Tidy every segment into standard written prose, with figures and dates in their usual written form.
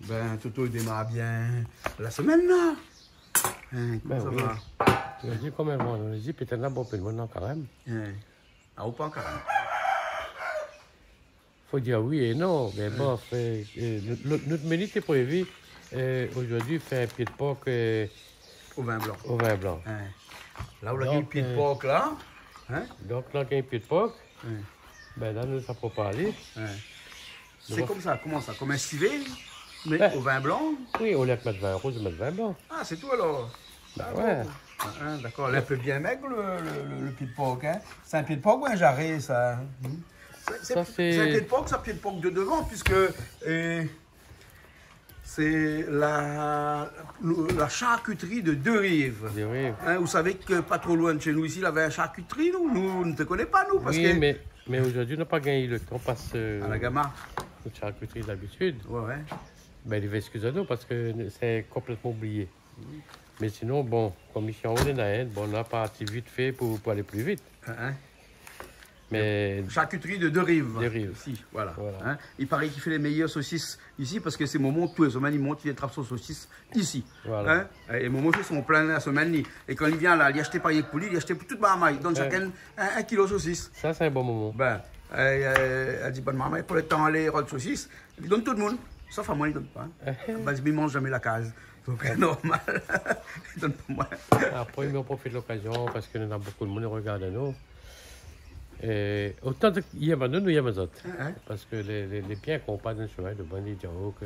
Ben, Toto démarre bien la semaine, là. Hein, Ben ça oui. va? Tu as dit combien on a dit peut-être là, bon, peu de monde quand même. Hein. Ah, ou pas encore. Faut dire oui et non. Mais bon, notre menu est prévu aujourd'hui faire un pied de porc Au vin blanc. au vin blanc. Hein. Là où il y a le pied de porc, là. Hein? Donc là, il y a un pied de porc. Hein. Ben là, nous, ça peut pas aller. Hein. C'est comme ça, comment ça? Comme un civet, mais Ben. au vin blanc? Oui, au lieu de mettre vin rouge, de mettre vin blanc. Ah, c'est tout alors? Ben Ah, ouais. bon. Hein, d'accord, là, un peu bien maigre le pied de porc, hein? C'est un pied de porc ou un jarret, ça? Ça, C'est un pied de porc, c'est un pied de porc de devant, puisque c'est la charcuterie de Deux-Rives. Oui, Hein, vous savez que pas trop loin de chez nous ici, il y avait une charcuterie, nous on ne te connaît pas, nous, parce oui que... mais aujourd'hui, on n'a pas gagné le temps parce que À la Gamma. notre charcuterie d'habitude. Ouais, ouais. Ben, il va excuser-nous parce que c'est complètement oublié. Mais sinon, bon, comme ici en haut, bon, on a parti vite fait pour aller plus vite. Hein? Mais Charcuterie de Deux-Rives. Deux-Rives. Ici, voilà. Voilà. Hein? Il paraît qu'il fait les meilleures saucisses ici parce que c'est Momo, tous les semaines, il monte, il attrape son saucisse ici. Voilà. Hein? Et Momo fait son plein la semaine. Et quand il vient là, il achète pas rien que pour lui, il achète pour toute ma maille. Il donne chacun un kilo de saucisse. ça, c'est un bon moment. Ben, elle dit, bonne maman, pour le temps, aller rôle de saucisse, il donne tout le monde. Sauf à moi, il donne pas. Hein? Ben, il mange jamais la case. Donc, normal. Il donne pas moi. Après, on profite de l'occasion parce qu'il y a beaucoup de monde qui regarde nous. Et autant il y a nous, il y a les autres. Hein? Parce que les biens qu'on passe dans le chemin de Bonnie, que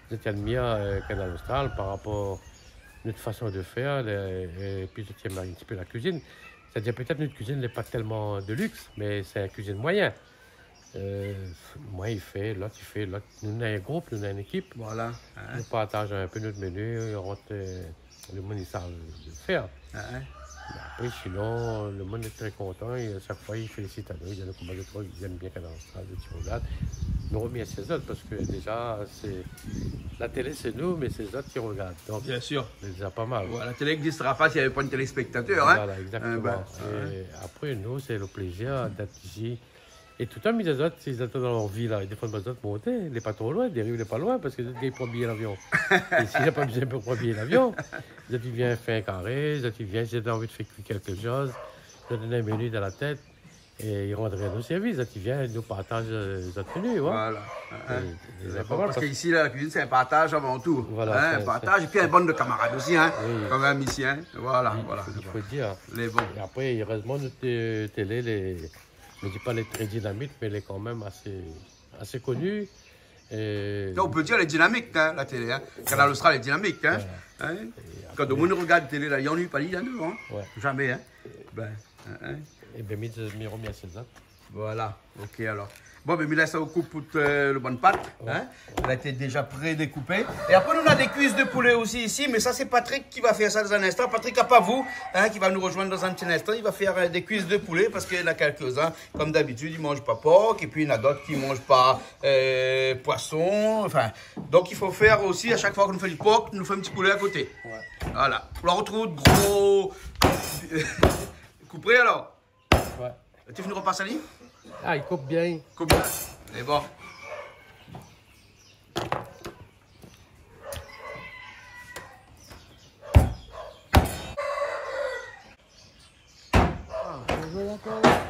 c'est admire Canal Austral par rapport à notre façon de faire, et puis je tiens un petit peu la cuisine. C'est-à-dire peut-être notre cuisine n'est pas tellement de luxe, mais c'est une cuisine moyenne. Moi, il fait, l'autre, il fait, l'autre. Nous, on a un groupe, nous, on a une équipe. Voilà. Hein? On partage un peu notre menu, on rentre le monde, il sait le faire. Hein? Mais après, sinon, le monde est très content et à chaque fois, il félicite à nous. Il y a le combat de trois, ils aiment bien Canal Austral, de Tirogat. Nous remercions les autres parce que déjà, la télé, c'est nous, mais c'est les autres qui regardent. Donc, Bien sûr. c'est déjà pas mal. Voilà, la télé n'existera pas s'il n'y avait pas de téléspectateurs. Hein? Voilà, exactement. Ben, Et après, nous, c'est le plaisir d'être ici. Et tout le temps, les autres, ils attendent dans leur vie, là. Et des fois, les autres montent, il n'est pas trop loin, des rives, il n'est pas loin, parce que les autres, ils prennent billet l'avion. Et s'il n'a pas besoin de prendre billet l'avion, les autres, ils viennent faire un carré, les autres, ils viennent, s'ils ont envie de faire quelque chose, ils donnent un menu dans la tête, et ils rendraient nos services. Les autres, ils viennent, ils nous partagent les autres menus, ouais. Voilà. Hein? C'est pas mal, Parce qu'ici, la cuisine, c'est un partage avant tout. Voilà, Hein? Un partage, et puis un bande de camarades aussi, hein? Oui. Quand même ici. Hein? Voilà, voilà. Il faut le dire. Les bons. Et après, heureusement, notre télé, je ne dis pas les très dynamiques, mais elle est quand même assez connue. Et... On peut dire les dynamiques, hein, la télé. Hein? Canal Austral est dynamique. Hein? Hein? Quand le monde regarde la télé, là, il n'y en a eu pas là-dedans. Hein? Ouais. Jamais. Hein? Ben, hein? Et bien, je remercie ça. Voilà, ok alors. Bon, ben, là, ça vous coupe toute le bonne pâte. Hein? Elle a été déjà pré-découpée. Et après, on a des cuisses de poulet aussi ici, mais ça, c'est Patrick qui va faire ça dans un instant. Patrick Apavou, hein, qui va nous rejoindre dans un petit instant. Il va faire des cuisses de poulet parce qu'il y en a quelques-uns, comme d'habitude, ils ne mangent pas porc. Et puis, il y en a d'autres qui ne mangent pas poisson. Enfin, donc, il faut faire aussi, à chaque fois qu'on fait du porc, nous fait un petit poulet à côté. Ouais. Voilà. On la retrouve gros. Couperé alors? Ouais. Tu fais une repas salé? Ah, il coupe bien. Coupe bien. C'est bon.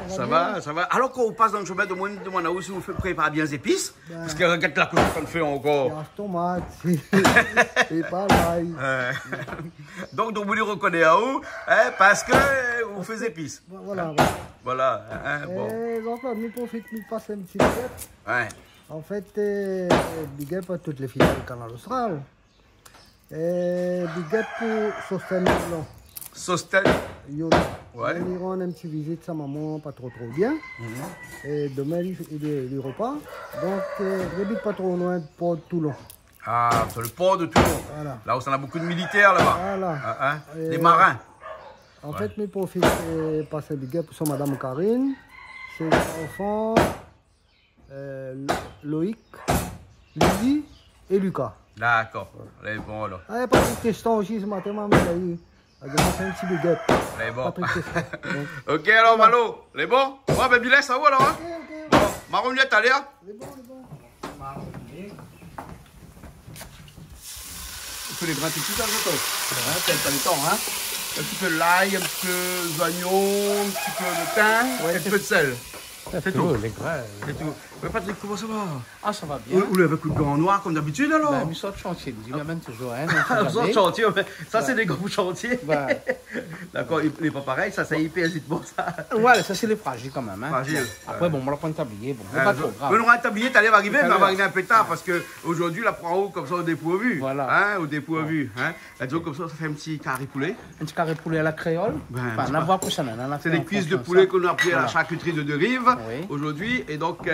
Ça va, ça va. Alors qu'on passe dans le chemin de moi, demande à vous si vous préparez bien les épices. Parce que regarde la couche qu'on fait encore. Il y a tomate, c'est pas l'ail. Donc vous les reconnaissez à vous, hein, parce que vous faites épices. Voilà. Voilà. Hein, bon. Et donc, nous profitons de passer un petit peu. Ouais. En fait, big up à toutes les filles du Canal Austral. Et big up pour Sosten. Sostel. Ouais. On ira un petit visite sa maman, pas trop bien. Et demain, il repas. Donc, je n'habite pas trop loin du port de Toulon. Ah, c'est le port de Toulon. Voilà. Là où on a beaucoup de militaires là-bas. Voilà. Hein? Des marins. En fait, je profite de passer big up sur Madame Karine, ses enfants, Loïc, Lydie et Lucas. D'accord. Les bons alors. Ah, Patrick Teston aussi ce matin, maman, il a fait un petit big up. Les bons. Patrick Teston. Ok alors Malo, les bons? Ouais, ben Billet, ça va alors hein? Ok. Bon, marron miette à l'air. Les bons. peu les grains tout de suite dans le temps. Hein, t'as le temps, hein. Un petit peu l'ail, un petit peu d'oignon, un petit peu de thym, et un petit peu de sel. C'est tout, les grains. C'est tout. Ouais, Patrick, comment ça va? Ah, ça va bien. Ou avec coup de gants noirs comme d'habitude alors? Ben, mais ça de chantier, je m'amène toujours, hein. Ça, chantier, ça c'est des gros chantiers. Ben, D'accord, il n'est pas pareil, ça c'est hyper bon ça. ouais, ça c'est les fragiles quand même, hein. Fragile. Après, bon, on va prendre un tablier, bon, c'est pas trop grave. On aura un tablier, t'allais arriver, mais on va arriver un peu tard parce qu'aujourd'hui, la prend haut comme ça au dépourvu. Voilà. Hein, au dépourvu. Hein. Et donc, comme ça fait un petit carré poulet. Un petit carré poulet à la créole. Ben, Enfin, on a voir pour ça, on a c'est fait des en cuisses de fonction poulet ça. qu'on a pris à la Voilà. charcuterie de Deux-Rives Oui. aujourd'hui. Et donc,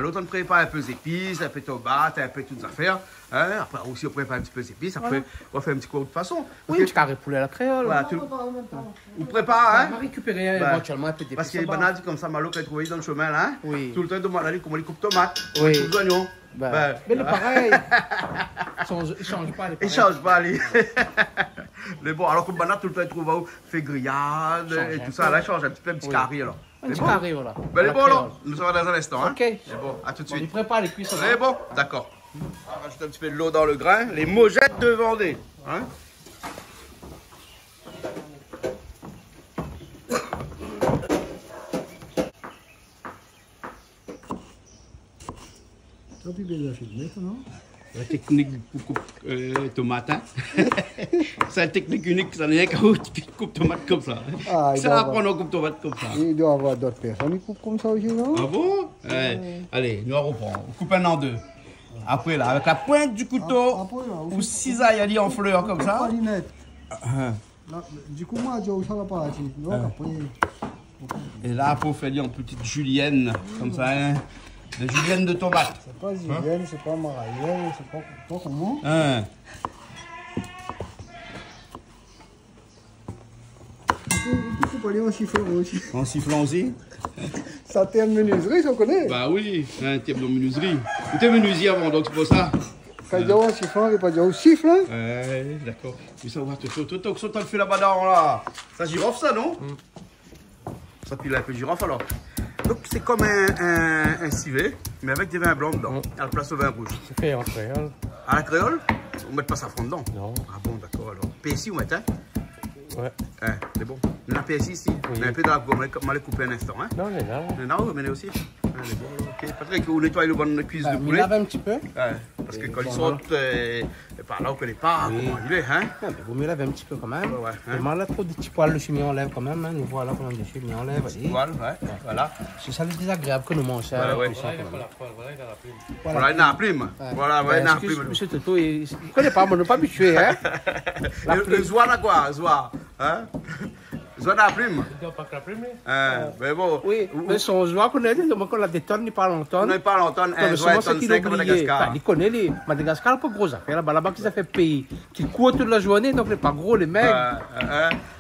l'autre, on prépare un peu d'épices, un peu de tomates, un peu toutes les affaires. Hein. Après, aussi, on prépare un petit peu d'épices. Après, on va faire un petit coup de façon. Oui, un petit carré poulet à la créole. Voilà, On on prépare, hein. va récupérer Ben, éventuellement un peu d'épices. Parce qu'il y a des bananes comme ça, Malo, qu'elle a trouvé dans le chemin, là. Oui. Tout le temps, demande aller comment les coupes tomates, Oui. les oignons. Ben, mais le pareil. Ils changent pas les Ils changent pas, les. Mais bon, alors que banane, tout le temps, il trouve où fait grillade Change et un tout ça. peu. Là, il change un petit peu, un petit Oui. carré, alors. Un petit bon. carré, voilà. Ben, À les la bons, créole. alors. Nous sommes dans un instant, hein. Ok. C'est bon, à tout de On y suite. prépare les cuissons. C'est bon? D'accord. On va rajouter un petit peu de l'eau dans le grain. Les mojettes de Vendée. Hein? Ça, tu peux les filmer, ça, non? La technique pour couper tomate. Hein? C'est une technique unique, ça n'est qu'à coupe tomate comme ça. Ah, il Ça doit apprend à couper tomate comme ça. Il doit y avoir d'autres personnes qui coupent comme ça aussi, non? Ah bon? Allez, nous on reprend. On coupe un en deux. Après là, avec la pointe du couteau, Après, là, ou cisaille à en fleurs comme ça. Palinette. Là, du coup, moi, je ça va pas ici. Donc, après, Et là, pour faire une petite julienne, comme ça, hein. Des juliennes de tomates. c'est pas Zilienne, c'est pas Maraïenne, c'est pas comment. Hein. Tu peux pas aller en chiffon aussi. En sifflant aussi? Ça t'aime menuiserie, ça on connaît. Bah oui, un type de menuiserie. Tu étais menuisier avant, donc c'est pour ça. Quand il y a un chiffon, il n'y a pas de siffle. Hein? Ouais, d'accord. Mais ça va te sauter. Toi, que tu fait là-bas là. Ça girofle, ça, non? Ça pile un peu girofle alors. Donc c'est comme un civet, mais avec des vins blancs dedans, à la place au vin rouge. C'est fait en créole. À la créole, on ne met pas safran dedans. Non. Ah bon, d'accord alors. PSI, on met, hein? Ouais. Hein, c'est bon. On a PSI ici. Oui. Mais un peu dans la gomme, on va les couper un instant, hein? Non, on est là. Non, vous menez aussi. Ah, c'est bon, ok. Patrick, vous nettoyez le bon cuisse de On poulet. lave un petit peu. Ouais, parce que quand ils sautent par là, on ne connaît pas comment il est, hein? Ah, mais vaut mieux laver un petit peu quand même. Ouais, hein. Vraiment, là, trop de petits poils dessus, mais on lève quand même. Hein. Nous voilà comment dessus, mais on lève. Voilà, ouais, voilà. C'est ça le désagréable que nous mangeons. Voilà, ouais. Voilà, il n'a pas la poêle, voilà, il a la plume. Voilà, il y a la plume. Voilà, ouais, il y a la plume. Monsieur Toto, il ne connaît pas, mais on n'est pas habitué. Hein. Le zoa, là, quoi? Zoa, hein? Zoa a la plume. Il ne doit pas que la plume, lui. Mais bon. Oui, mais son joie qu'on a dit, on a des tonnes, il parle en On tonnes. n'est pas longtemps, un Mais zoa souvent, est c'est tonne qu'il 5 à oubliait. Madagascar. Il connaît les Madagascar, pas gros affaires. Là-bas, qu'ils ont fait payer, qu'ils courent toute la journée, donc les pas gros, les mecs.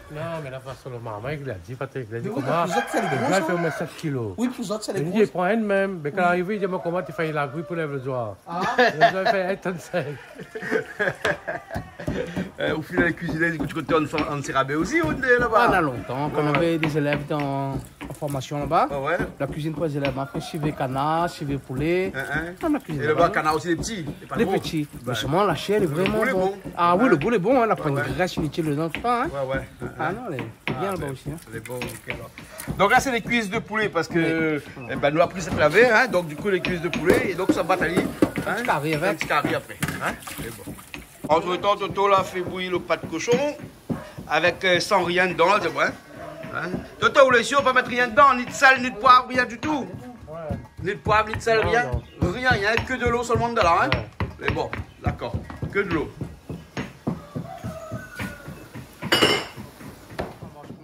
Non, mais la façon le maman, il a dit, Patrick, il a dit Mais comment? vous êtes fait les Le gros, gars, il ça fait au moins 7 kilos. Oui, pour autres, c'est les Il dit, gros. il prend une même. Mais quand il est arrivé, il dit, mais comment tu fais la grue pour lever le doigt? Le doigt, il fait 1 tonne 5. Au final, les cuisiniers, tu comptes en Sérabé aussi, on est On a là-bas? longtemps, quand on avait des élèves en formation là-bas. Ah ouais? La cuisine pour les élèves, on a fait chiver canard, chiver poulet. On a cuisiné Et le là-bas. bas, canard aussi, les petits. Les petits. Mais seulement la chair est vraiment goût est bon. bon. Ah oui, le goût est bon, hein. On a pas une ouais. graisse inutile dedans, tout ça. Hein. Ouais, ouais. Ah non, c'est bien là-bas aussi. Hein. C'est bon, ok, alors. Donc là, c'est les cuisses de poulet parce que eh ben, nous a pris cette laver, hein, donc du coup, les cuisses de poulet et donc ça bataille. Hein, petit carré avec. Un petit carré après. Hein, c'est bon. Entre temps, Toto là fait bouillir le pâte de cochon avec sans rien dedans, c'est bon. Hein. Toto, vous laissez, on va pas mettre rien dedans, ni de sel, ni de poivre, rien du tout. Ni de poivre, ni de sel, Non, rien. non. Rien, il n'y a que de l'eau seulement dedans. Hein. Mais bon, d'accord, que de l'eau.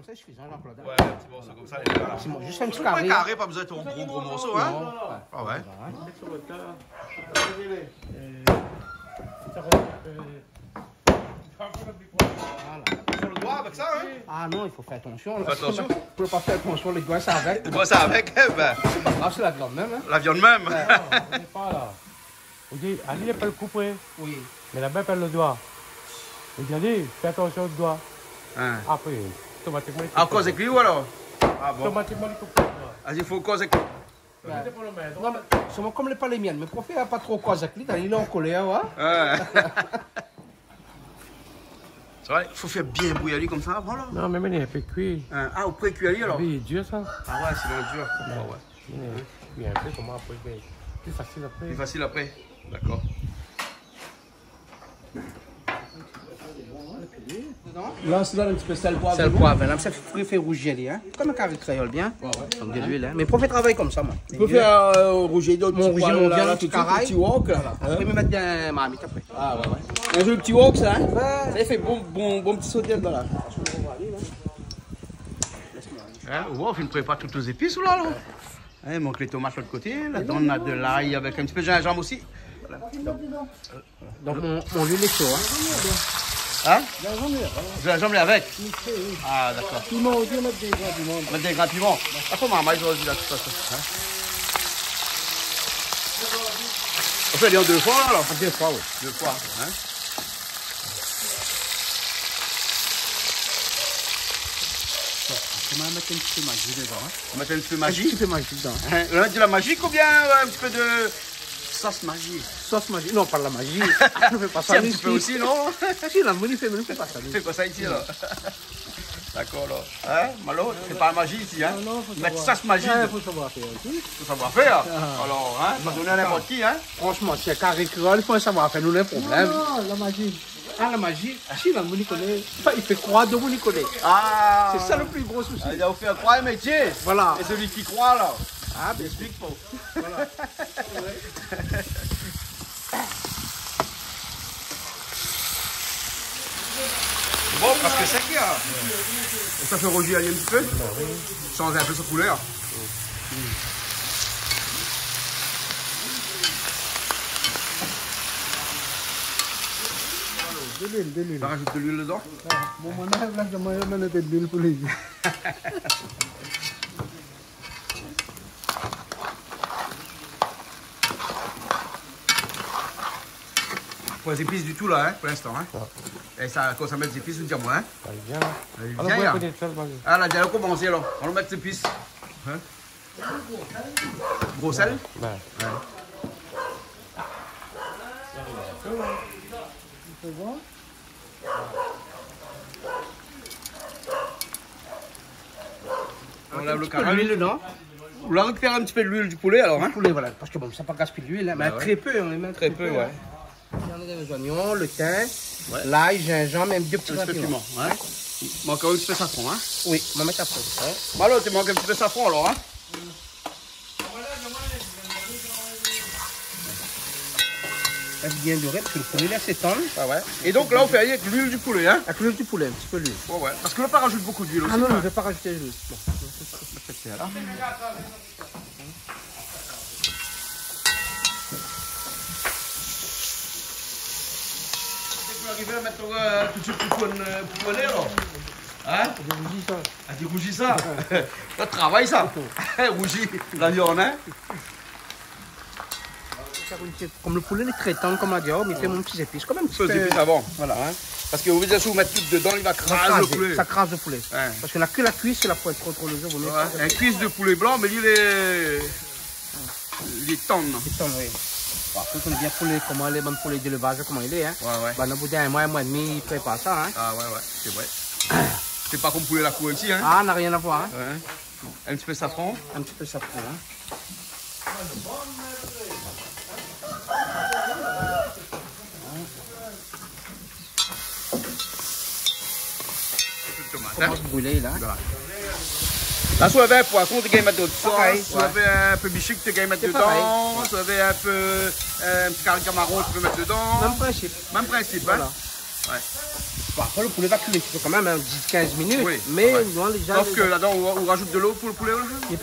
C'est suffisant, là, Claude. Ouais, c'est bon, c'est comme ça. Les gars. C'est bon, juste un petit Pas carré. carré, pas besoin de ton gros morceau, hein. Non. Ah ouais. Sur le doigt avec ça, hein. Ah non, il faut faire attention. Là. Fais attention. Il ne faut pas faire attention, les gars, ça avec. Tu vois ça avec, eh ben, C'est pas grave, c'est la viande même. Hein. la viande même. On n'est pas là. On dit, Ali, il peut le couper, Oui. mais la bête, elle le doigt. Il dit, Ali, fais attention au doigt. Hein. Après, automatiquement, il coupe. À cause de lui ou alors? Ah bon. Automatiquement, il coupe le doigt. Ah, il faut cause de Il était pour le mettre. Non, mais c'est comme les pas les miennes, mais pour faire pas trop quoi avec lui, il est en colère, ouais. Ouais. C'est vrai, il faut faire bien bouillir comme ça avant là. Non, mais il est un peu cuit. Ah, au pré-cuit alors. Oui, il est dur ça. Ah ouais, c'est dans le dur. Ouais. Ah ouais. Il est un peu comment après, mais plus facile après. Plus facile après. D'accord. Lance là un petit peu sel poivre. C'est le poivre, là, ça fait rougir, hein. Comme un carré créole, bien. Donc de l'huile, hein. Mais pour faire travailler comme ça, moi. Tu peux faire rouger d'autres Mon petits rouge, poils, mon là, bien, là, un petit tout de suite, caraï. petit wok là. Après, me mettre bien ma marmite après. Ah ouais, ouais. Un joli petit wok ça, hein. Ça fait bon petit sauté dedans là. Hein, ouais, on ne prépare toutes les épices là. Hein, il manque les tomates de l'autre côté. Là-dedans, on a de l'ail avec un petit peu de gingembre aussi. Donc mon huile est chaud, hein. Hein? Gingembre avec. Ah, d'accord. Piment aussi, on met des grands piments. Mettre des grands piments. Ah, comment on va dire là, tout ça. Hein? On fait les en 2 fois alors? 2 fois, oui. 2 fois. Hein? On va mettre un petit peu de magie dedans, hein. On met un petit peu de Un magie. petit peu de magie dedans. Hein? On va mettre de la magique ou bien un petit peu de sauce magique? Sauce magie. Non, pas de la magie. On ne fait pas C'est ça un petit peu aussi, non? Si, la monnaie fait, mais on ne fait pas ça. C'est pas ça ici là. D'accord là. Hein? Malo, c'est pas la magie ici, hein? Non, faut Mettre savoir. sauce magique. Ouais, faut savoir faire aussi. Faut savoir faire. Alors, hein? Pas donner à n'importe qui, hein? Franchement, si c'est carré créole, il faut savoir faire, nous, les problèmes. Non, la magie. Ah, la magie, si la monnaie connaît, il fait croire de monnaie connaît. Ah! C'est ça le plus gros souci. Il va vous faire croire un métier. Voilà. Et celui qui croit là. Ah, bien. Explique pas. Bon, parce que c'est qu'il y a. Et ça fait rougir un petit peu. Changer un peu sa couleur. De l'huile. Ça rajoute de l'huile dedans. Bon, mon âge, là, je vais mettre de l'huile pour les yeux. Pas les épices du tout là, hein, pour l'instant. Hein. Et ça, quand ça met des épices, vous dites moi. Hein. Ça vient là. Allez, Alors, viens, vous là. pouvez faire le magie. Ah là, déjà commencé là. On va mettre des épices. Hein. Gros sel. Ouais. Tu peux voir? On lève le Un peu d'huile caramel. dedans. On va récupérer un petit peu de l'huile du poulet alors. Hein. Poulet, voilà. Parce que bon, ça pas gaspiller l'huile, hein, mais ouais. très peu, on les met Très peu, ouais. On a les oignons, le thym, l'ail, gingembre, même 2 petits Un petit peu de piments. piment. Hein. Il manque un petit peu de safran. Hein. Oui, on va mettre après. Hein. Bon, alors, tu manques un petit peu de safran alors. Hein. Reste bien doré, parce que le poulet là s'étend. Ah ouais. Et donc là, on fait avec l'huile du poulet. Hein. Avec l'huile du poulet, un petit peu l'huile. Ouais, ouais. Parce que là, on rajoute beaucoup d'huile aussi. Ah non, non, hein. je ne vais pas rajouter l'huile. Bon. Tu peux arriver à mettre tout de suite pour poêler alors. Hein? Ah, tu rougis ça. Ça travaille ça. Rougis la viande, hein? Comme le poulet est très tendre, comme on a dit, mais il fait mon petit épice. Comme un petit Faut peu. des épices avant. Voilà. Hein? Parce que vous voulez vous mettre tout dedans, il va craser le poulet. Ça crase le poulet. Ouais. Parce qu'on n'a que la cuisse, c'est la poêle trop le jeu. Ouais. Un cuisse de poulet blanc, mais il est tendre. C'est tendre, oui. Bon, après, on connaît bien poulet, comment les bonnes poulets d'élevage, comment il est. Hein. Ouais, ouais. Bah, dans bout d'un mois et demi, il prépare ça. Hein. Ah ouais, ouais, c'est vrai. C'est pas comme poulet la cour ici, hein? Ah, on n'a rien à voir. Hein. Ouais. Un petit peu de safran. Un petit peu ça pour. Hein. Tomate, Commence à brûler là. Là, si vous avez un poisson, tu peux mettre d'autres Pareil, sauces. Si vous avez un peu bichic, tu peux mettre C'est dedans. pareil. Si vous avez un peu un petit carré marron, tu peux mettre dedans. Même principe. Même principe, Voilà. hein? Ouais. Bon, après, le poulet va cuire quand même hein, 10-15 minutes. Oui, Mais ouais. nous, déjà. Sauf que là-dedans, on rajoute de l'eau pour le poulet. Là.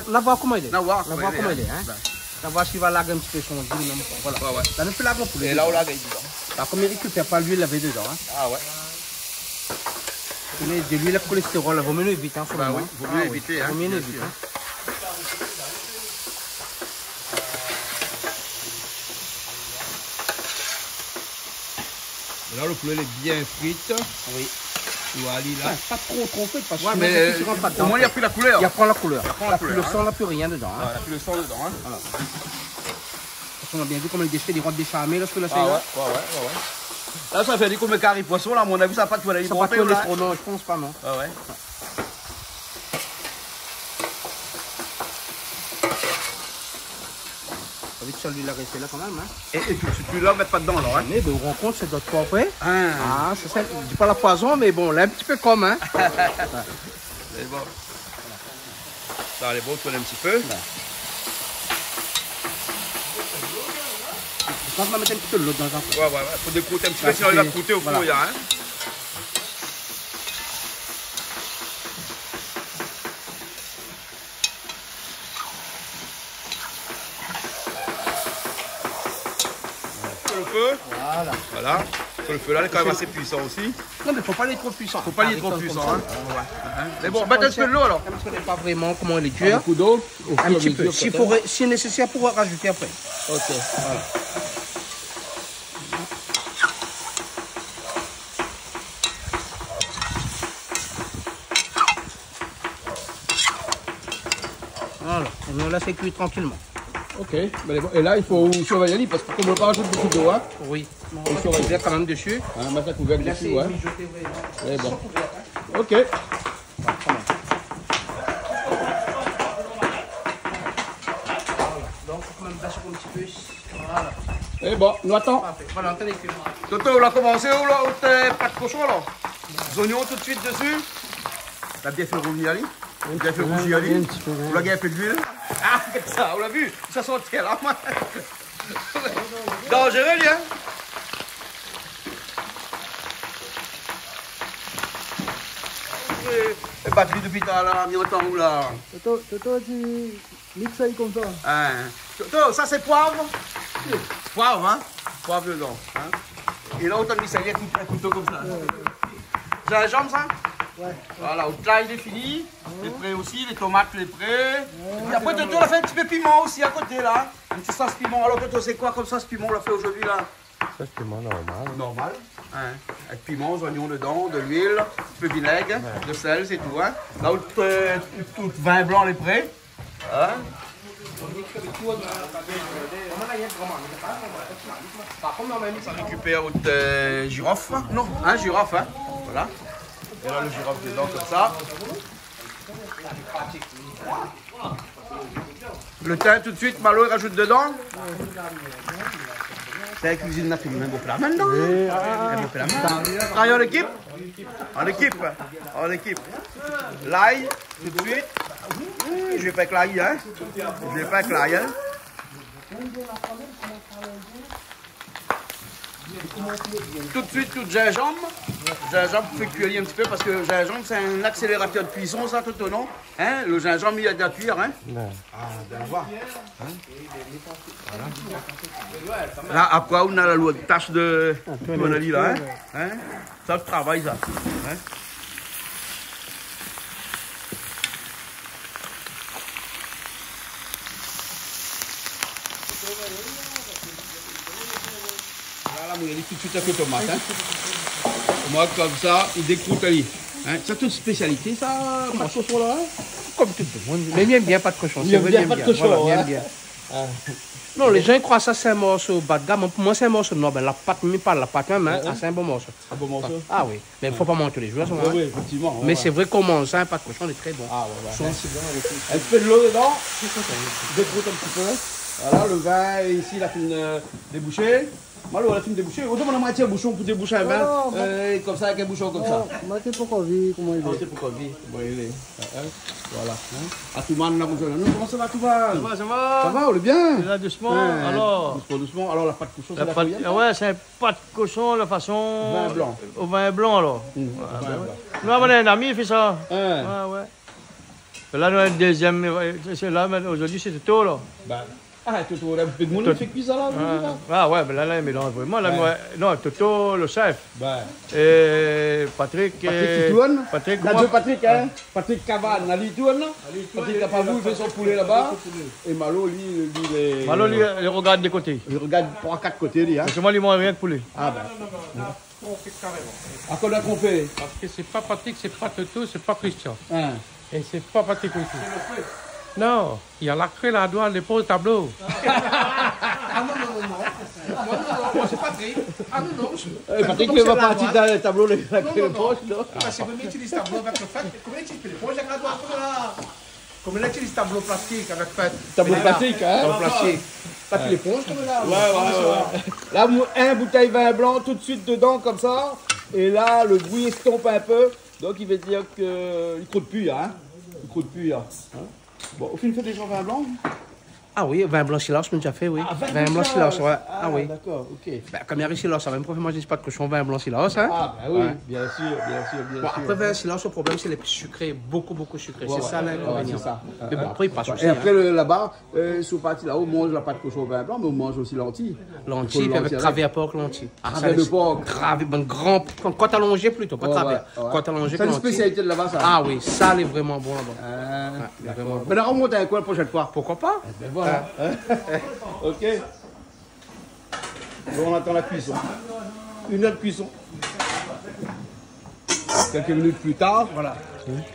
On va voir comment il est. On va voir On va voir comment il est. Hein. Ben. On va voir s'il va laguer un petit peu son huile. Même. Voilà. Ouais, ouais. Là, on peut laguer un poulet. Et là, on l'a dedans. Par contre, il ne récupère pas l'huile laver dedans. Hein. Ah ouais. De l'huile à cholestérol, il vaut mieux éviter. Hein, sur le Bah moment. oui, vaut mieux éviter, hein, Vaut mieux bien éviter. sûr. Hein. Là, le poulet est bien frite. Oui. Voilà, là. Pas trop fait parce que Ouais, tu mais mets pas au dedans. moins, il a pris la couleur. Il apprend la couleur. prend Il la a plus couleur, le sang, il n'a plus rien dedans. Hein. Ah, il a plus le sang dedans. Hein. Parce qu'on a bien vu comment il défait des rois béchamel lorsque la fait Ah ouais, là. ouais, ouais, ouais. Là, ça fait du comme un carré poisson, là, à mon avis, ça va pas te faire Ça va pas monter, tourner là. trop, non, je pense pas, non. Ah ouais. T'as vu que celui-là resté là quand même, hein. Et tout de suite, là, mettre pas dedans, alors, hein. Mais de rencontre, c'est d'autres fois après. Ah, Ah, c'est ça, je dis pas la poison, mais bon, là, un petit peu comme, hein. c'est bon. Ça, les beaux, tourne un petit peu. Je pense qu'on va mettre un petit peu de l'eau dans un peu. Ouais, faut découter un petit peu, sinon il va coûter au four, il y a, hein. Sur le feu. Voilà. Sur le feu là, il est quand même assez puissant aussi. Non, mais faut pas aller trop puissant. Faut pas aller trop puissant, hein. Ouais. Mais bon, mettre un petit peu de l'eau alors. Comme ça, on ne sait pas vraiment comment il est dur. Un coup d'eau. Un petit peu. Si nécessaire, pour rajouter après. Ok, voilà. Voilà. Et on laisse cuire tranquillement. Ok, et là il faut surveiller parce que comme on ne va pas rajouter beaucoup d'eau, hein. Oui. On va mettre quand même dessus. Hein, mettre la couvercle Là, dessus, c'est ouais. mijoter, ouais. Mais bon. Ok. Donc, faut quand même baisser un petit peu. Voilà. Et bon, nous attendons. Parfait. Voilà, on cuire. Toto, on a commencé ou là, ou t'es pas de cochon alors? Les oignons tout de suite dessus. T'as bien fait rougir Ali? Bien fait rougir Ali? Un petit peu, Vous l'avez un peu d'huile? Ah, c'est ça, on l'a vu? Ça sentait là, moi. Dangereux, lui, hein? Et batterie depuis t'as là, mis autant où là? Toto, tu mixes ça comme ça. Hein. Toto, ça c'est poivre? Poivre, hein? Poivre dedans. Hein? Et là, on t'a mis ça avec un couteau comme ça. Gingembre, ça? Ouais. Voilà, au là il est fini. Les prêts aussi, les tomates, les prêts. Et après, Toto, on a fait un petit peu piment aussi à côté là. Un petit sauce piment. Alors, Toto, c'est quoi comme sauce piment on l'a fait aujourd'hui là? Ça, c'est vraiment normal. Normal. Hein. Avec piment, oignons dedans, de l'huile, un peu de vinaigre, de sel, c'est tout. Hein. Là, tout vin blanc, les prêts. Hein. Ça récupère votre girofle. Non, un girofle. Hein. Voilà. Et là, le girofle dedans comme ça. Le thym tout de suite, Malo il rajoute dedans. C'est la cuisine naturelle, un beau plat maintenant. Un beau plat maintenant. Travaille en équipe. En équipe. En équipe. L'ail, tout de suite. Je vais pas avec l'ail, hein. Je vais pas avec l'ail, hein. Tout de suite, tout gingembre. Gingembre, vous faites cuire un petit peu parce que le gingembre, c'est un accélérateur de cuisson, ça, tout au nom. Hein? Le gingembre, il y a de la cuire, hein. Ah, bien voir. Hein? Voilà. Là, après, on a la tâche de mon avis, là, hein? Ça, le travail, ça. Hein? Là, il y a tout de suite avec les tomates. Hein. Moi, comme ça, il décroute ali. Hein. C'est une spécialité, ça, pas de cochon là. Comme tout le monde. Mais bien pas de cochon. Bien, bien pas de cochon, voilà, hein. bien. Non, les gens ils croient que ça c'est un morceau bas de gamme. Pour moi, c'est un morceau noble. La pâte, même pas la pâte même, hein, c'est un bon morceau. Un bon morceau. Ah oui, mais il ne faut pas manger tous les jours. Oui, oui, effectivement. Mais c'est vrai qu'on mange ça, un pâte de cochon, est très bon. Ah ouais, ouais. Un petit peu de l'eau dedans. Décroute un petit peu. Voilà, le vin ici, il a fait débouché. Malo, la film débouché. On demande la moitié un bouchon pour déboucher un vin. Non, comme ça, avec un bouchon comme ça. Mettez pourquoi vie, comment il On est. sait pourquoi vie. Comment il est. Voilà. À tout le monde, on a besoin. Comment ça va, tout le monde? Ça va. Ça va, on est bien? Là, doucement. Ouais, Alors, doucement, doucement. Alors, la pâte cochon, c'est la la pâte, fouillette, ah ouais, c'est un pâte cochon, la façon. Vin blanc. Au vin blanc, alors. Vin blanc. Nous avons un ami, il fait ça. Hein. Ouais, ouais. Là, nous avons un deuxième. C'est là, mais aujourd'hui, c'est tôt, là. Bah. Ah, Toto, on a fait de monde, fait cuire ça là, Ah ouais, mais là, il mélange vraiment. Là, moi, non, Toto, le chef. Bah. Et Patrick. Patrick Titoune. Patrick, Il y a comment? deux Patrick, hein. Patrick Cavane, à Litoune. Patrick Capavou, il fait son poulet là-bas. Et Malo, lui, il est. Malo, lui, il regarde des côtés. Il regarde 3-4 côtés, lui, hein. Parce que moi, il mange rien de poulet. Ah, bah. À quoi qu'on fait? Parce que c'est pas Patrick, c'est pas Toto, c'est pas Christian. Hein. Et c'est pas Patrick aussi. Non, il y a la craie là-dedans, les pauvres tableaux. C'est pas Patrick. Ah non, non. Patrick fait pas partie dans le tableau de la poche, non? Parce que vous utilisez tableau avec le fait. Comment tu utilises le projet là? Comment tu utilises tableau plastique avec fait? Tableau plastique, hein? Tableau plastique. T'as fait l'éponge comme là? Ouais. Là, un bouteille vin blanc tout de suite dedans, comme ça. Et là, le bruit estompe un peu. Donc, il veut dire qu'il croûte plus, hein? Il croûte plus, hein? Bon, au final, fait déjà vin blanc? Ah oui, vin blanc Silas, on a déjà fait, oui. Vin blanc Silas, ouais. Ah oui. D'accord, ok. Ben, comme il y a Silas, ça va me faire manger pas de cochon, vin blanc Silas, hein. Ah, bah oui, Ouais. bien sûr. Bon, après, vin Silas, le problème, c'est les sucrés, beaucoup sucrés. C'est ça l'inconvénient. c'est ça. Mais bon, après, il passe aussi. Et après, là-bas, sur partie là-haut, on mange la pâte de cochon au vin blanc, mais on mange aussi lentilles. Lentilles, puis avec travers à porc, lentilles. Travers de porc. Travers, ben, grand. Quand à longer plutôt, pas travers. Quand à longer, c'est une spécialité de là-bas, ça. Ah oui, ça, elle est vraiment bon là-bas. D'accord. Mais là, on monte avec quoi la prochaine fois? Pourquoi pas? Ben voilà. Ok. Bon, on attend la cuisson. 1 heure de cuisson. Quelques minutes plus tard. Voilà.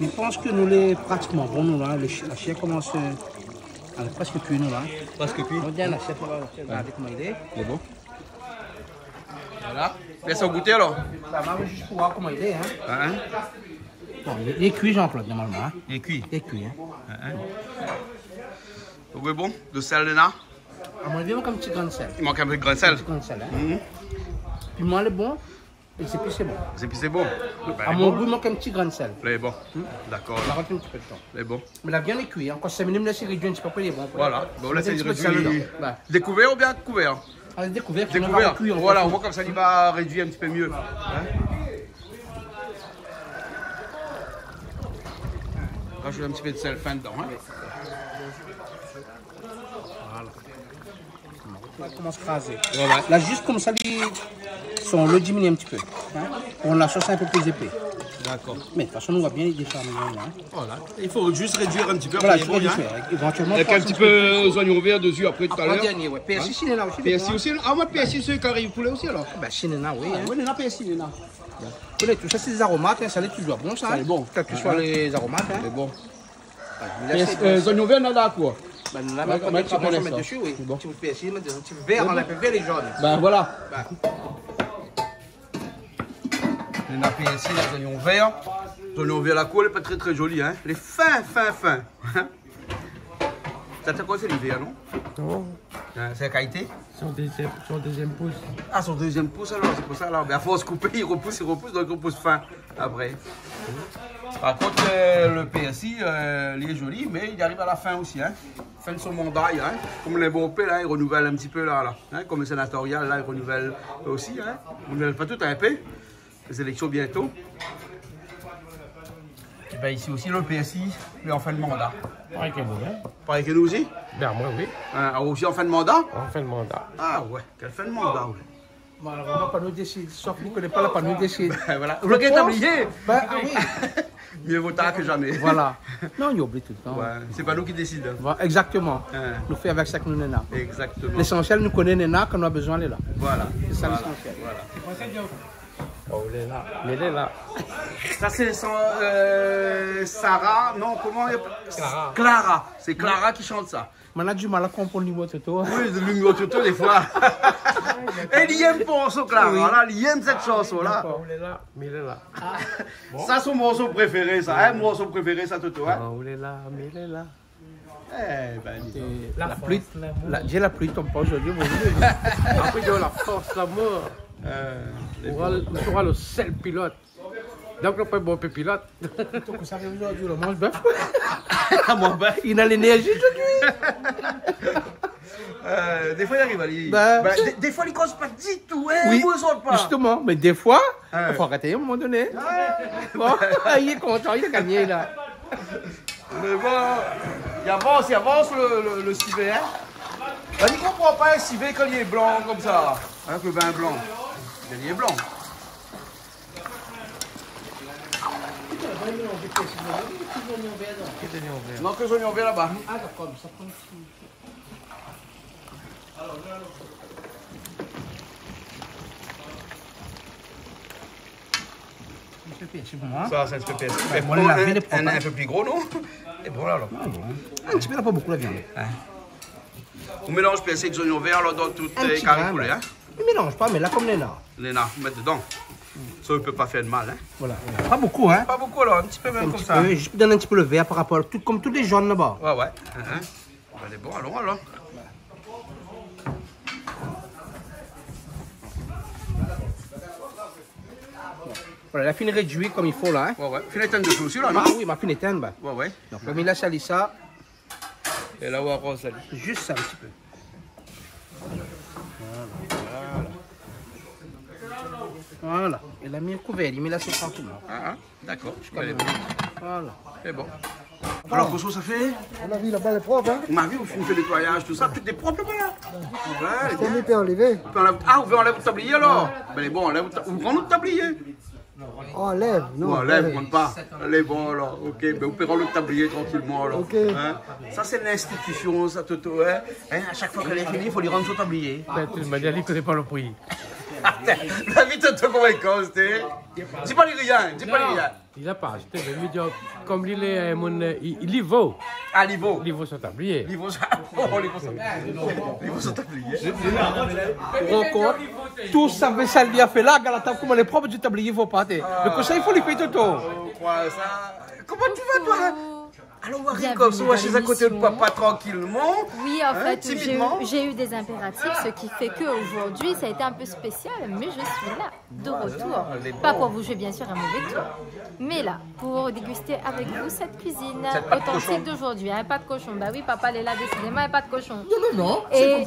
Je pense que nous les pratiquement bon, nous là. La chair commence à presque cuit, nous là. Presque cuit. On vient la chair, on va regarder comment il est. C'est bon. Voilà. Laisse au goûter alors. Ça va juste pour voir comment il est. Hein. Hein? Bon, il est cuit, Jean-Claude, normalement. Hein. Il est cuit. Il est cuit. Hein. Donc, bon, de sel, Léna. À mon avis, il manque un petit grain de sel. Il manque un peu de grain de sel. Un petit grain de sel. Hein. Puis moi, le bon, et c'est plus c'est bon. C'est puis c'est bon. À mon goût, il manque un petit grain de sel. Là, il est bon. D'accord. On va rajouter un petit peu de temps. Là, il est bon. Mais la viande est cuite. Encore 5 minutes, me laisser réduire un petit peu, après il est bon. Voilà. Bon, là, c'est Un petit peu de sel réduit. dedans. Ouais. Découvert ou bien couvert? Allez, découvert. Découvert. Voilà, on voit comme ça, il va réduire un petit peu mieux. Hein? Rajoute un petit peu de sel fin dedans. Hein? On commence à craser. Voilà. Là, juste comme ça, on le diminue un petit peu. Hein? On la sauce un peu plus épais. D'accord. Mais de toute façon, on va bien les décharger. Hein? Voilà. Il faut juste réduire un petit peu. Voilà, Après, je il est vais bon, le hein? faire. Éventuellement, Avec un petit peu aux oignons verts dessus après tout à En l'heure. dernier, ouais. PSI, Sinena aussi. PSI aussi. Ah, moi, PSI, c'est carré poulet aussi alors. Ben, Sinena, oui. Hein. Oui, Léna, PSI, Léna. Tout ça, c'est des aromates. Hein. Ça est toujours bon, ça. Ça est bon. Quels que soient les aromates. Hein. C'est bon. Les oignons verts, on a quoi? Ben, là, on va mettre dessus, oui. Un petit peu de PSI, un petit peu vert, on l'appelle vert et jaune. Ben voilà. On a PSI, les oignons verts. Les oignons verts, la colle n'est pas très très jolie. Hein? Les fins. T'as quoi, c'est l'hiver, non? Non, C'est la qualité? son deuxième pouce. Ah, son deuxième pouce alors, c'est pour ça alors. Mais à force de couper, il repousse, donc il repousse fin après. Par contre, le PSI, il est joli, mais il arrive à la fin aussi. Hein. Fin de son mandat, hein. Comme les bons P, là, il renouvelle un petit peu là. Hein. Comme le sénatorial, là, il renouvelle aussi. Hein. Il ne renouvelle pas tout à épée. Les élections bientôt. Et ben, ici aussi, le PSI, il est en fin de mandat. Pareil que vous, hein? Pareil que nous aussi? Ben, moi, oui. Aussi en fin de mandat? On fait le mandat. Ah ouais, quelle fin de mandat, ouais. Bon, alors, on va pas nous décider. Sauf que vous ne connaissez pas la panneau décide. Voilà. Vous l'avez tablier? Ben, ah oui. Mieux vaut tard que jamais. Voilà. Non, on y oublie tout le temps. Ouais, c'est pas nous qui décidons. Voilà, exactement. Hein. Nous faisons avec ça que nous Nena. Exactement. L'essentiel, nous connaissons Nena quand on a besoin, elle est là. Voilà. C'est ça Voilà. l'essentiel. Oh, il est là. Mais il est là. Ça, c'est Sarah, non, comment il Clara. Clara. C'est Clara qui chante ça. On a du mal à comprendre le niveau de tout. Oui, de l'humour tout des fois. Et il aime pour morceau Clara, là, il aime cette chanson-là. Oh, il est là. Mais il est là. Ça, son morceau préféré, ça. Hein, morceau préféré, ça, Toto. Hein? Oh, il est là. Mais il est là. Eh ben, dis donc. La pluie, j'ai la pluie tombe pas aujourd'hui. Après, il y a la force, l'amour. On aura le seul pilote. Donc, on peut bon pilote. Donc, ça arrive aujourd'hui, le mange bœuf. Il a l'énergie aujourd'hui. Des fois, il arrive à lui. Ben, Des fois, il ne cause pas du tout. Hein, Oui, il ne saute pas. justement. Mais des fois, Ouais. il faut arrêter à un moment donné. Bon, il est content, il a gagné là. Mais bon, il avance le civet. Hein. Ben, il ne comprend pas un civet quand il est blanc comme ça. Avec le vin blanc. Il est blanc. Non, que les oignons verts là-bas. Ah, d'accord, ça prend ici. C'est bon, hein? Ça, c'est un peu PSI. Mais bon, on l'a lavé, les un propres. peu plus gros, non? Et bon, là, alors. Un petit peu, là, pas beaucoup la viande. On mélange PSI avec les oignons verts là, dans toutes les carrés grain, poulets. Hein? ne mélange pas, mais là comme Léna. Léna, mettre dedans. Ça ne peut pas faire de mal. Hein. Voilà. Pas beaucoup, hein. Pas beaucoup, alors, un petit peu même comme ça. Je peux donner un petit peu le vert par rapport à tout, comme tous les jaunes là-bas. Ouais, ouais. Elle est bon, allons, alors. Voilà, la fine réduite comme il faut là. Hein. Ouais, ouais. Fine éteinte de tout aussi, là, non? Ah oui, ma fine éteinte. Bah. Ouais, ouais. Donc, comme il a sali ça, Et là où arrose, elle. juste ça un petit peu. Voilà. Il a mis un couvert, il met la sauce tranquillement. Ah, d'accord. Elle est bonne. Voilà. C'est bon. Alors, qu'est-ce que ça fait? On a vu là-bas les propres, hein. On a vu, on fait le nettoyage, tout ça, tout est propre là. Ouais, On peut enlever. ah, vous enlève le tablier alors? Ben, bon, on prend notre tablier. Enlève, non. Non, enlève, on ne pas. Elle est bon alors, ok. Ben, vous prenez le tablier tranquillement alors. Ok. Hein? Ça, c'est l'institution, ça, Toto. Hein? À chaque fois qu'elle est finie, il faut lui rendre son tablier. De toute manière, il ne connaît pas le prix. La vie, Toto, comment elle cause, dis pas les rien, dis pas les rien. Il n'a pas acheté, mais il dit, comme il est il y vaut. Ah, niveau. Il vaut son tablier. Niveau, oh, niveau son tablier. Rencontre. Tout ça, ça lui a fait là, Galata, comment les propres du tablier vont partir. Le conseil, il faut lui payer tout. Ça. Comment tu vas, toi? Alors, on arrive comme ça, chez à côté de papa tranquillement. Oui, en fait, timidement. j'ai eu des impératifs, ce qui fait qu'aujourd'hui, ça a été un peu spécial, mais je suis là, de retour. Pas pour vous jouer, bien sûr, un mauvais tour, mais là, pour déguster avec vous cette cuisine authentique d'aujourd'hui. Hein, pas de cochon. Bah oui, papa, elle est là, décidément, et pas de cochon. Non. Et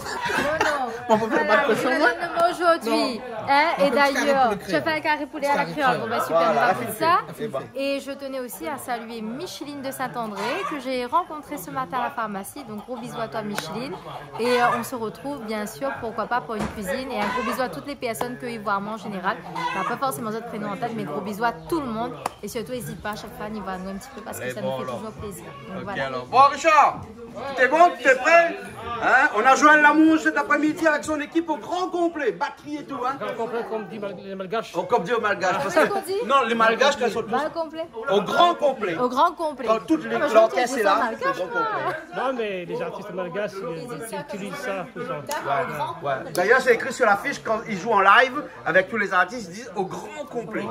non, voilà, je me donne aujourd'hui. Hein, et d'ailleurs, je fais un carré poulet à la créole. Bon, bah super, on va faire ça. Et je tenais aussi à saluer Micheline de Saint-André, que j'ai rencontré ce matin à la pharmacie. Donc gros bisous à toi Micheline. Et on se retrouve bien sûr, pourquoi pas, pour une cuisine. Et un gros bisou à toutes les personnes que Ivoirement en général. On n'a pas forcément d'autres prénoms en tête, mais gros bisous à tout le monde. Et surtout, n'hésite pas à chaque fois à nous voir un petit peu parce que ça nous fait toujours plaisir. Donc, voilà. Alors. Bon, Richard, tout est bon, tout est prêt? Hein? On a joint l'amour cet après-midi avec son équipe au grand complet, batterie et tout. Hein? Complet comme dit les Malgaches. Comme dit aux Malgaches. Parce Qu'est-ce qu'on dit? non, les Malgaches, elles sont tous Bah, complet. au grand complet. Au grand complet. Quand toute Ah, bah, l'orchestre est là, malgache, c'est au grand complet. Non, mais les artistes malgaches, ils utilisent ça, tout ça. Ouais. D'ailleurs, c'est écrit sur l'affiche quand ils jouent en live avec tous les artistes, ils disent au grand complet.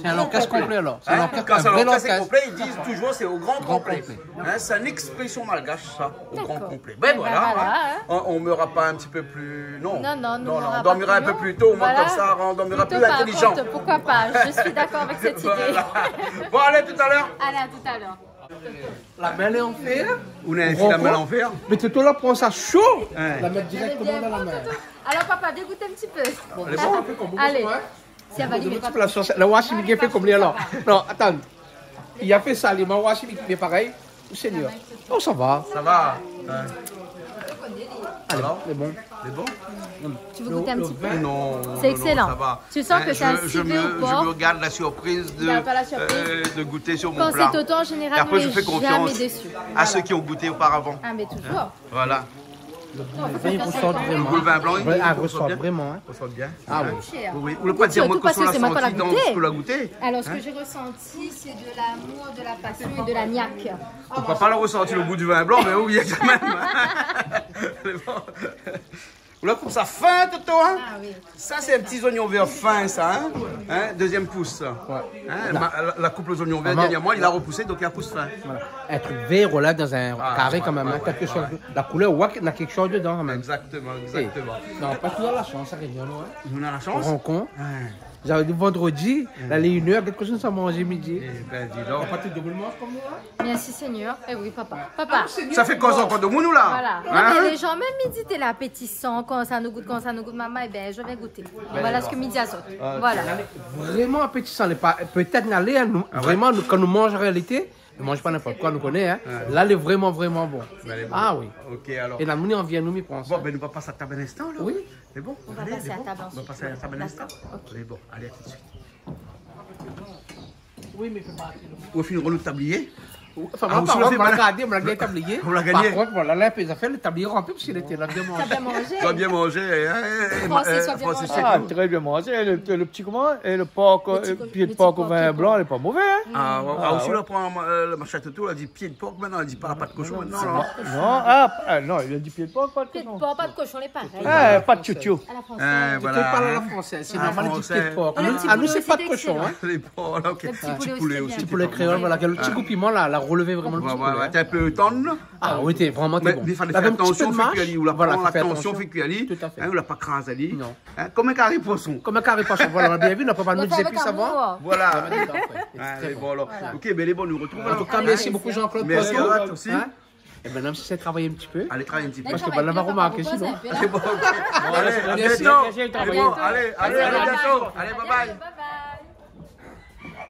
C'est un orchestre complet alors. C'est un Hein? orchestre, Quand un c'est vrai l'orchestre est orchestre. complet, ils disent toujours c'est au grand complet. Hein? C'est une expression malgache, ça, au grand complet. Ben voilà, voilà, hein. On ne meura pas un petit peu plus. Non, Non, on dormira un peu plus tôt, au moins Voilà. comme ça, on dormira Plutôt plus pas, intelligent. compte, pourquoi pas, je suis d'accord avec cette idée. Voilà. Bon, allez, tout à l'heure. Allez, à tout à l'heure. La main est en fer. On a ainsi la main à l'enfer. Mais Toto là prend ça chaud. Ouais. La mettre directement dans la main. Alors papa, dégoûte un petit peu. Elle est bonne. Allez, si elle va lui mettre La sauce, la washing qui fait comme lui alors. Non, attends. Il a fait ça, les mains washing qui fait pareil. Seigneur. Oh, ça va. Ça va. Alors, c'est bon. C'est bon? Tu veux goûter un petit peu? Non. C'est excellent. Ça va. Tu sens que c'est un civet au porc. Je me garde la surprise Garde pas la surprise. de goûter sur mon Quand plat. c'est Toto en général, Et après, on je n'est fais jamais confiance déçu. à ceux qui ont goûté auparavant. Ah, mais toujours. Voilà. Il ressort vraiment. Le vin blanc, Ouais, ah, il ressort bien. vraiment. Hein. On sent bien. Ah oui. Cher. Oui. Ou le pas dire moi Surtout que parce sur que la c'est moi qu'on l'a senti dans goûté. ce que l'a goûté. Alors, ce que j'ai ressenti, c'est de l'amour, de la passion et de la niaque. On ne peut pas le ressentir le goût du vin blanc, mais oui, quand même. Là, comme ça, fin, Toto, hein? Ah oui. Ça, c'est un petit oignon vert fin, ça, hein? Hein? Deuxième pouce. Hein? La coupe aux oignons verts, dernièrement, il a repoussé, donc il a pouce fin. Voilà. Un truc vert là dans un carré ouais, quand même. ouais, Hein, quelque chose, la couleur, ouais, il y a quelque chose dedans quand même. Exactement, exactement. Non, pas tout à la chance, ça réunion. Hein. On a la On chance? rencontre. J'avais dit vendredi, l'aller 1h, quelque chose à manger midi. Eh ben, dis donc. Pas tout doublement comme moi. Merci Seigneur. Eh oui, papa. Papa. Ça fait cause encore de mounou, là? Voilà. Hein? Non, mais les gens, même midi, t'es là, appétissant, quand ça nous goûte, maman, eh ben, je vais goûter. Voilà ce que midi a sauté. Voilà. Vraiment appétissant. Peut-être n'aller, hein, vraiment, quand nous mangeons en réalité, ne mange pas n'importe quoi, nous connaît. Hein. Là, il est vraiment, vraiment bon. Ah oui. Ok, alors. Et la mouni, on vient nous m'y prendre. Bon, ben, nous va passer à table un instant, là? Oui. C'est bon? On va Allez, passer c'est à bon. table On va ensuite. passer à table un instant? D'accord, ok. Allez, bon, allez, à tout de suite. Oui, mais fais pas. On finira le tablier. Enfin, Ah, moi, vous on soulevez, l'a regardé, on l'a gagné tablier. On l'a gagné. Par contre, voilà, là, ils ont fait le tablier rempli parce qu'il était là bien mangé. T'as bien mangé. Tu as bien mangé. Français, soit bien Francis, mangé. c'est Ah, tout. très bien mangé. Le petit comment? Et le porc, pied de porc au vin blanc, il n'est pas mauvais. Hein? Ah, ouais, Ah, aussi, ouais. on prend le machette tout, on a dit pied de porc maintenant, on dit pas la patte de cochon maintenant. Non. Non, non, il a dit pied de porc, pas de Pied de cochon. porc, pas de cochon, les pareils. Pas de chouchou. À la française. Tu parles à la française, c'est Ah, normal, il dit pied de porc. Et le petit À nous, poulet c'est aussi, pas de c'est cochon. excellent. Hein. Les porcs, là, ok. Le petit poulet poulet aussi, aussi. c'est Petit bien. poulet créole, voilà, le petit coup piment, là, l'a relevé vraiment le petit Ouais, poulet. t'es un peu tonne. Ah oui, t'es vraiment Mais bon. il fallait Là, faire un petit peu attention, de fait mâche. cuire, ou la Voilà, prend faut faire l'attention, attention. fait cuire, Tout à fait. ou la pas crase ali. Non. Comme un carré poisson. Comme un carré poisson, voilà, on a bien vu, on n'a pas mal On de a fait avec épices avant. amour. Voilà. Très Allez, bon. bon alors. Ok, mais les bons, nous retrouvons. En tout cas, merci beaucoup Jean-Claude Merci Poisson. à toi aussi. Hein. Et maintenant, si c'est travailler un petit peu. Allez, travaille un petit peu. Parce que bah, là, on va remarquer sinon. Allez, à Merci, bientôt. merci, Allez, travailler. bon, allez, à bientôt. Allez, bye bye. Bye bye.